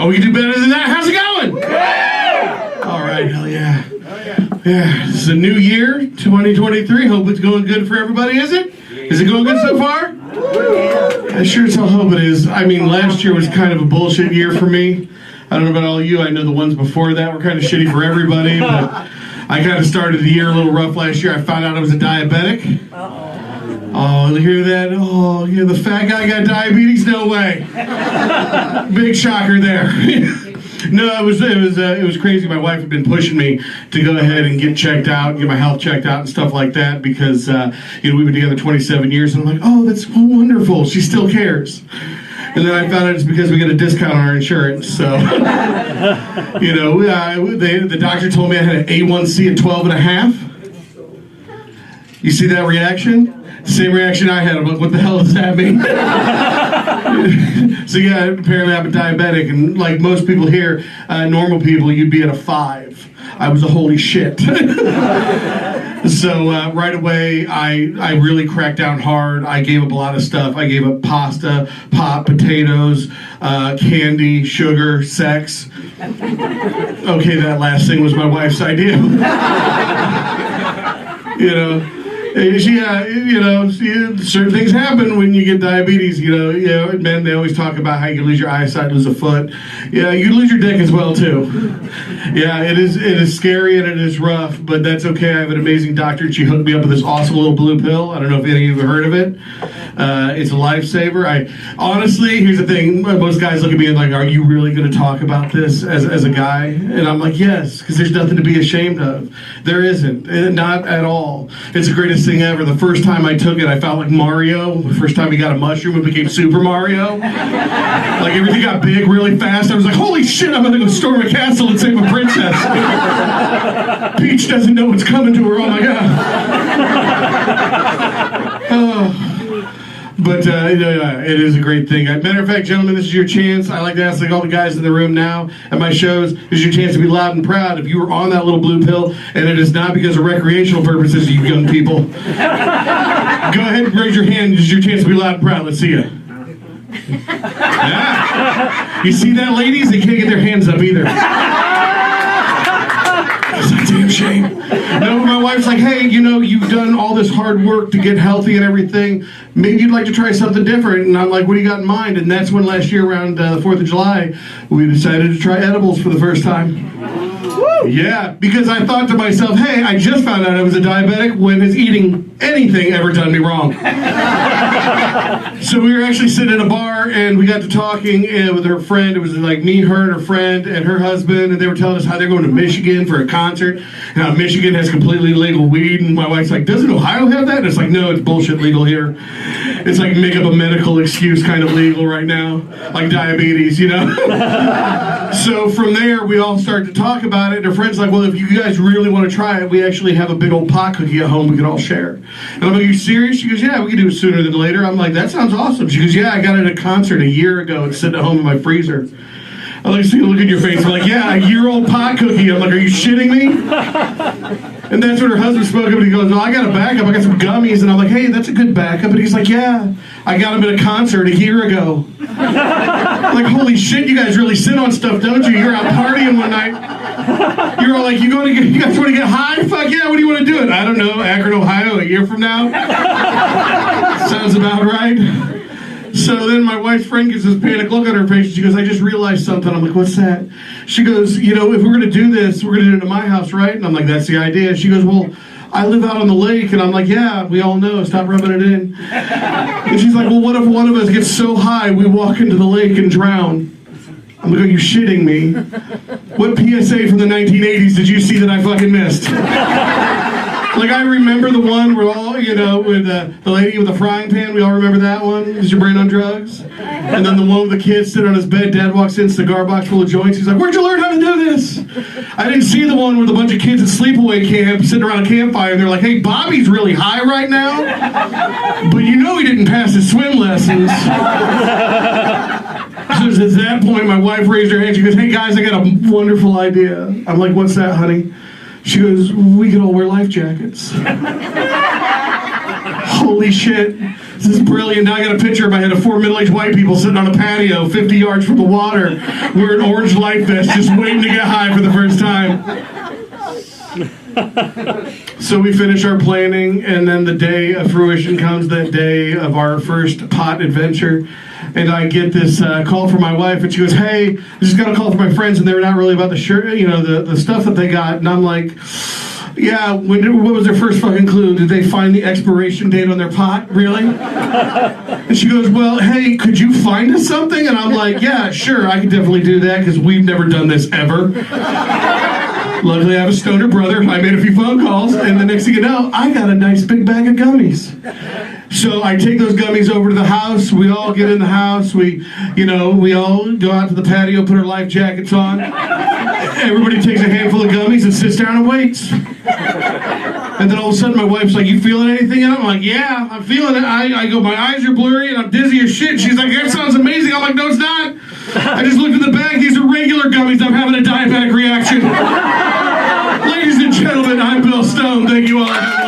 Oh, we can do better than that. How's it going? All right, hell yeah. Yeah, this is a new year, 2023. Hope it's going good for everybody, is it? Is it going good so far? I sure as hell hope it is. I mean, last year was kind of a bullshit year for me. I don't know about all of you. I know the ones before that were kind of shitty for everybody, but I kind of started the year a little rough last year. I found out I was a diabetic. Oh, you hear that? Oh, yeah, the fat guy got diabetes? No way. Big shocker there. No, it was crazy. My wife had been pushing me to go ahead and get checked out, get my health checked out and stuff like that because, we've been together 27 years. And I'm like, oh, that's wonderful. She still cares. And then I found out it's because we get a discount on our insurance. So, the doctor told me I had an A1C at 12.5. You see that reaction? Same reaction I had. I'm like, what the hell does that mean? So yeah, apparently I'm a diabetic, and like most people here, normal people, you'd be at a 5. I was a holy shit. So right away, I really cracked down hard. I gave up a lot of stuff. I gave up pasta, pop, potatoes, candy, sugar, sex. Okay, that last thing was my wife's idea. Certain things happen when you get diabetes. Men, they always talk about how you can lose your eyesight, lose a foot. Yeah, you can lose your dick as well too. Yeah, it is scary and it is rough, but that's okay. I have an amazing doctor. She hooked me up with this awesome little blue pill. I don't know if any of you have heard of it. It's a lifesaver. Honestly, here's the thing. Most guys look at me and like, are you really going to talk about this as a guy? And I'm like, yes, because there's nothing to be ashamed of. There isn't. Not at all. It's the greatest thing ever. The first time I took it, I felt like Mario. The first time he got a mushroom, it became Super Mario. Like everything got big really fast. I was like, holy shit, I'm going to go storm a castle and save a princess. Peach doesn't know what's coming to her. Oh my God. Oh. But it is a great thing. Matter of fact, gentlemen, this is your chance. I like to ask all the guys in the room now at my shows, this is your chance to be loud and proud. If you were on that little blue pill, and it is not because of recreational purposes, you young people, go ahead and raise your hand. This is your chance to be loud and proud. Let's see you. Yeah. You see that, ladies? They can't get their hands up either. That's a damn shame. No, my wife's like, hey, you've done all this hard work to get healthy and everything. Maybe you'd like to try something different. And I'm like, what do you got in mind? And that's when last year around the 4th of July, we decided to try edibles for the first time. Yeah, because I thought to myself, hey, I just found out I was a diabetic. When has eating anything ever done me wrong? So we were actually sitting in a bar, and we got to talking with her friend. It was like me, her, and her friend, and her husband, and they were telling us how they're going to Michigan for a concert, and how Michigan has completely legal weed, and my wife's like, doesn't Ohio have that? And it's like, no, it's bullshit legal here. It's like make up a medical excuse kind of legal right now, like diabetes, So from there, we all started to talk about it, and her friend's like, well, if you guys really want to try it, we actually have a big old pot cookie at home we could all share. And I'm like, are you serious? She goes, yeah, we can do it sooner than later. I'm like, that sounds awesome. She goes, yeah, I got it at a concert a year ago. It's sitting at home in my freezer. I like to see the look in your face. I'm like, yeah, a year-old pot cookie. I'm like, are you shitting me? And that's when her husband spoke up, and he goes, well, I got a backup. I got some gummies. And I'm like, hey, that's a good backup. And he's like, yeah, I got them at a concert a year ago. I'm like, holy shit, you guys really sit on stuff, don't you? You're out partying one night. You're all like, you guys want to get high? Fuck yeah, what do you want to do? I don't know, Akron, Ohio, a year from now? Sounds about right. So then my wife's friend gets this panic look on her face. She goes, I just realized something. I'm like, what's that? She goes, if we're going to do this, we're going to do it at my house, right? And I'm like, that's the idea. She goes, well, I live out on the lake. And I'm like, yeah, we all know. Stop rubbing it in. And she's like, well, what if one of us gets so high we walk into the lake and drown? I'm like, are you shitting me? What PSA from the 1980s did you see that I fucking missed? Like, I remember the one where all, with the lady with the frying pan. We all remember that one. Is your brain on drugs? And then the one with the kid sitting on his bed. Dad walks in, cigar box full of joints. He's like, where'd you learn how to do this? I didn't see the one with a bunch of kids at sleepaway camp sitting around a campfire. And they're like, hey, Bobby's really high right now. But he didn't pass his swim lessons. So at that point, my wife raised her hand. She goes, hey, guys, I got a wonderful idea. I'm like, what's that, honey? She goes, we could all wear life jackets. holy shit, this is brilliant. Now I got a picture in my head of 4 middle-aged white people sitting on a patio 50 yards from the water wearing orange life vests just waiting to get high for the first time. So we finish our planning, and then the day of fruition comes, that day of our first pot adventure. And I get this call from my wife, and she goes, hey, I just got a call from my friends, and they were not really about the shirt, you know, the stuff that they got. And I'm like, yeah, what was their first fucking clue? Did they find the expiration date on their pot? Really? And she goes, well, hey, could you find us something? And I'm like, yeah, sure, I could definitely do that, because we've never done this ever. Luckily, I have a stoner brother. I made a few phone calls, and the next thing you know, I got a nice big bag of gummies. So I take those gummies over to the house. We all get in the house. We all go out to the patio, put our life jackets on. Everybody takes a handful of gummies and sits down and waits. And then all of a sudden, my wife's like, you feeling anything? And I'm like, yeah, I'm feeling it. I go, my eyes are blurry and I'm dizzy as shit. She's like, that sounds amazing. I'm like, no, it's not. I just looked at the bag. These are regular gummies. I'm having a diabetic reaction. Ladies and gentlemen, I'm Bill Stone. Thank you all.